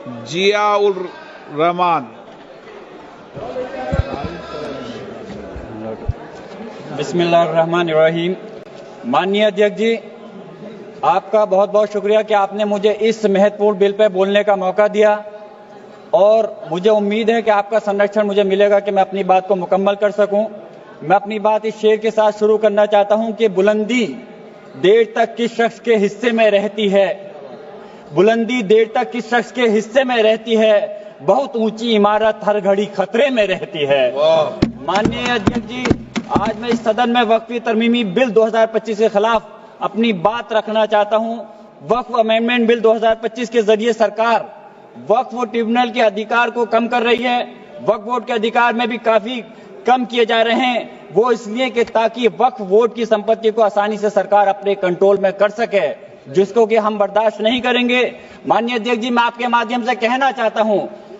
जियाउर रहमान। बिस्मिल्लाहिर्रहमानिर्रहीम। माननीय अध्यक्ष जी, आपका बहुत बहुत शुक्रिया कि आपने मुझे इस महत्वपूर्ण बिल पर बोलने का मौका दिया और मुझे उम्मीद है कि आपका संरक्षण मुझे मिलेगा कि मैं अपनी बात को मुकम्मल कर सकूं। मैं अपनी बात इस शेर के साथ शुरू करना चाहता हूं कि बुलंदी देर तक किस शख्स के हिस्से में रहती है, बुलंदी देर तक किस शख्स के हिस्से में रहती है, बहुत ऊंची इमारत हर घड़ी खतरे में रहती है। माननीय अध्यक्ष जी, आज मैं इस सदन में वक्फी तरमीमी बिल 2025 के खिलाफ अपनी बात रखना चाहता हूं। वक्फ अमेंडमेंट बिल 2025 के जरिए सरकार वक्फ ट्रिब्यूनल के अधिकार को कम कर रही है। वक्फ बोर्ड के अधिकार में भी काफी कम किए जा रहे हैं। वो इसलिए कि ताकि वक्फ बोर्ड की संपत्ति को आसानी से सरकार अपने कंट्रोल में कर सके, जिसको कि हम बर्दाश्त नहीं करेंगे। माननीय अध्यक्ष जी, मैं आपके माध्यम से कहना चाहता हूं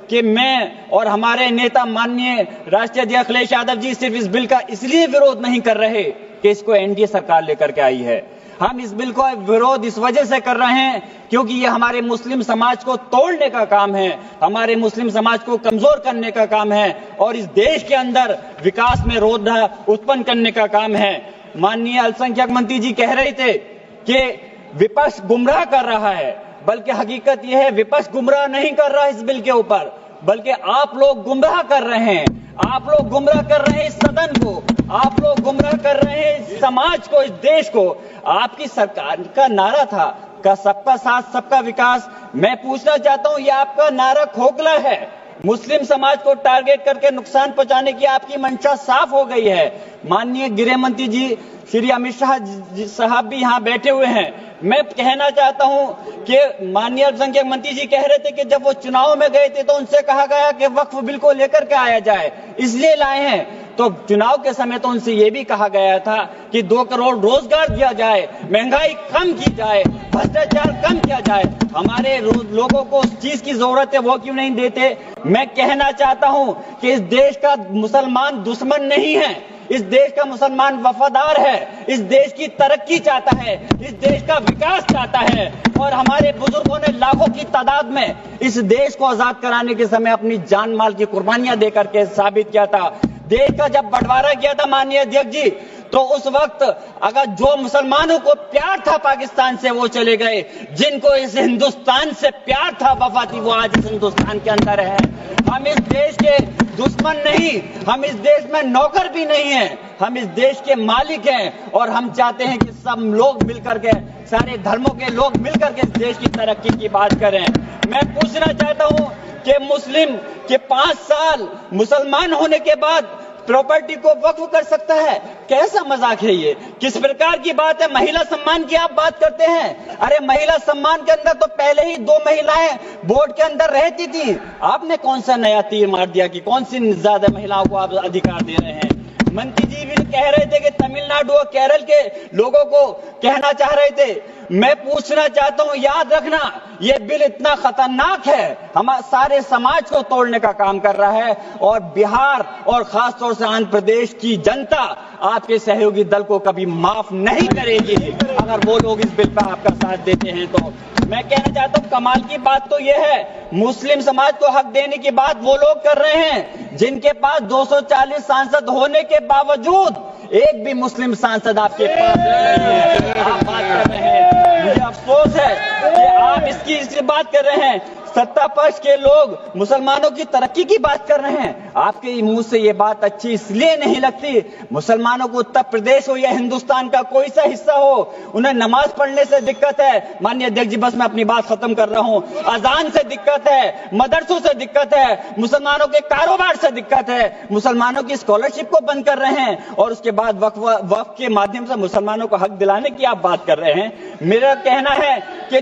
कि मैं और हमारे नेता माननीय राष्ट्रीय अध्यक्ष अखिलेश यादव जी सिर्फ इस बिल का इसलिए विरोध नहीं कर रहे कि इसको एनडीए सरकार लेकर के आई है। हम इस बिल को विरोध इस वजह से कर रहे हैं क्योंकि ये हमारे मुस्लिम समाज को तोड़ने का काम है, हमारे मुस्लिम समाज को कमजोर करने का काम है और इस देश के अंदर विकास में रोधा उत्पन्न करने का काम है। माननीय अल्पसंख्यक मंत्री जी कह रहे थे कि विपक्ष गुमराह कर रहा है, बल्कि हकीकत यह है विपक्ष गुमराह नहीं कर रहा इस बिल के ऊपर, बल्कि आप लोग गुमराह कर रहे हैं। आप लोग गुमराह कर रहे हैं इस सदन को, आप लोग गुमराह कर रहे हैं इस समाज को, इस देश को। आपकी सरकार का नारा था का सबका साथ सबका विकास। मैं पूछना चाहता हूं, यह आपका नारा खोखला है। मुस्लिम समाज को टारगेट करके नुकसान पहुंचाने की आपकी मंशा साफ हो गई है। माननीय गृह मंत्री जी श्री अमित शाह साहब भी यहाँ बैठे हुए हैं। मैं कहना चाहता हूं कि माननीय अल्पसंख्यक मंत्री जी कह रहे थे कि जब वो चुनाव में गए थे तो उनसे कहा गया कि वक्फ बिल को लेकर के आया जाए, इसलिए लाए हैं। तो चुनाव के समय तो उनसे ये भी कहा गया था कि 2 करोड़ रोजगार दिया जाए, महंगाई कम की जाए, भ्रष्टाचार कम किया जाए। हमारे लोगों को उस चीज की जरूरत है, वो क्यों नहीं देते? मैं कहना चाहता हूं कि इस देश का मुसलमान दुश्मन नहीं है, इस देश का मुसलमान वफादार है, इस देश की तरक्की चाहता है, इस देश का विकास चाहता है। और हमारे बुजुर्गों ने लाखों की तादाद में इस देश को आजाद कराने के समय अपनी जान माल की कुर्बानियां देकर के साबित किया था। देश का जब बंटवारा किया था माननीय अध्यक्ष जी, तो उस वक्त अगर जो मुसलमानों को प्यार था पाकिस्तान से वो चले गए, जिनको इस हिंदुस्तान से प्यार था, वफा थी, वो आज इस हिंदुस्तान के अंदर है। हम इस देश के दुश्मन नहीं, हम इस देश में नौकर भी नहीं हैं, हम इस देश के मालिक हैं और हम चाहते हैं कि सब लोग मिलकर के, सारे धर्मों के लोग मिलकर के इस देश की तरक्की की बात करें। मैं पूछना चाहता हूं कि मुस्लिम के 5 साल मुसलमान होने के बाद प्रॉपर्टी को वक्फ कर सकता है? कैसा मजाक है ये? किस प्रकार की बात है? महिला सम्मान की आप बात करते हैं। अरे महिला सम्मान के अंदर तो पहले ही 2 महिलाएं बोर्ड के अंदर रहती थी। आपने कौन सा नया तीर मार दिया कि कौन सी ज्यादा महिलाओं को आप अधिकार दे रहे हैं? मंत्री जी भी कह रहे थे कि तमिलनाडु और केरल के लोगों को कहना चाह रहे थे। मैं पूछना चाहता हूं, याद रखना यह बिल इतना खतरनाक है, हमारे सारे समाज को तोड़ने का काम कर रहा है और बिहार और खासतौर से आंध्र प्रदेश की जनता आपके सहयोगी दल को कभी माफ नहीं करेगी अगर वो लोग इस बिल पर आपका साथ देते हैं। तो मैं कहना चाहता हूं, कमाल की बात तो यह है, मुस्लिम समाज को हक देने की बात वो लोग कर रहे हैं जिनके पास 240 सांसद होने के बावजूद एक भी मुस्लिम सांसद आपके पास नहीं है। आप बात कर रहे हैं, मुझे अफसोस है कि आप इसकी बात कर रहे हैं। सत्ता पक्ष के लोग मुसलमानों की तरक्की की बात कर रहे हैं। आपके मुंह से ये बात अच्छी इसलिए नहीं लगती, मुसलमानों को उत्तर प्रदेश हो या हिंदुस्तान का कोई सा हिस्सा हो, उन्हें नमाज पढ़ने से दिक्कत है। माननीय अध्यक्ष जी, बस मैं अपनी बात खत्म कर रहा हूं। अजान से दिक्कत है, मदरसों से दिक्कत है, मुसलमानों के कारोबार से दिक्कत है, मुसलमानों की स्कॉलरशिप को बंद कर रहे हैं और उसके बाद वक्फ के माध्यम से मुसलमानों को हक दिलाने की आप बात कर रहे हैं। मेरा कहना है कि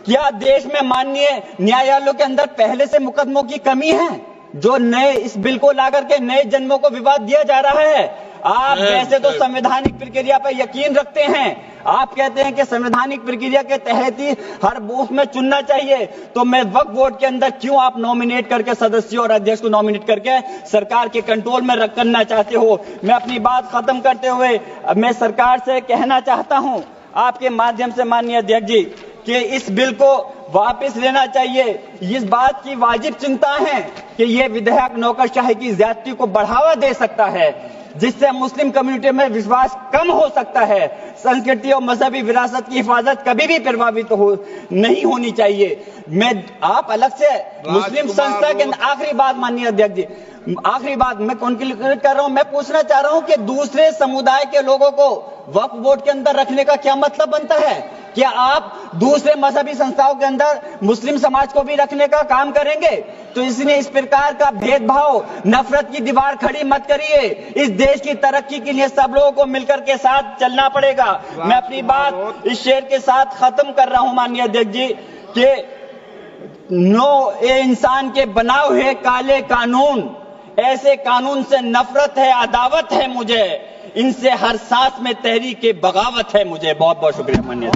क्या देश में माननीय न्यायालयों के अंदर पहले से मुकदमों की कमी है जो नए इस बिल को लाकर के नए जन्मों को विवाद दिया जा रहा है? आप वैसे तो संवैधानिक प्रक्रिया पर यकीन रखते हैं, आप कहते हैं कि संवैधानिक प्रक्रिया के तहत ही हर बूथ में चुनना चाहिए, तो मैं वक्फ बोर्ड के अंदर क्यों आप नॉमिनेट करके सदस्यों और अध्यक्ष को नॉमिनेट करके सरकार के कंट्रोल में रखना चाहते हो? मैं अपनी बात खत्म करते हुए मैं सरकार से कहना चाहता हूं आपके माध्यम से माननीय अध्यक्ष जी कि इस बिल को वापस लेना चाहिए। इस बात की वाजिब चिंता है कि यह विधेयक नौकरशाही की ज्यादती को बढ़ावा दे सकता है, जिससे मुस्लिम कम्युनिटी में विश्वास कम हो सकता है। संस्कृति और मजहबी विरासत की हिफाजत कभी भी प्रभावित नहीं होनी चाहिए। मैं आप अलग से मुस्लिम संस्था के आखिरी बात माननीय अध्यक्ष जी, आखिरी बात मैं कंक्लूड कर रहा हूं। मैं पूछना चाह रहा हूं कि दूसरे समुदाय के लोगों को वक्फ बोर्ड के अंदर रखने का क्या मतलब बनता है? क्या आप दूसरे मजहबी संस्थाओं के अंदर मुस्लिम समाज को भी रखने का काम करेंगे? तो इसलिए इस प्रकार का भेदभाव, नफरत की दीवार खड़ी मत करिए। इस देश की तरक्की के लिए सब लोगों को मिलकर के साथ चलना पड़ेगा। मैं अपनी बात इस शेर के साथ खत्म कर रहा हूं माननीय अध्यक्ष जी कि ये इंसान के बनाए हुए काले कानून, ऐसे कानून से नफरत है, अदावत है मुझे। इनसे हर सांस में तहरीक बगावत है मुझे। बहुत बहुत शुक्रिया माननीय।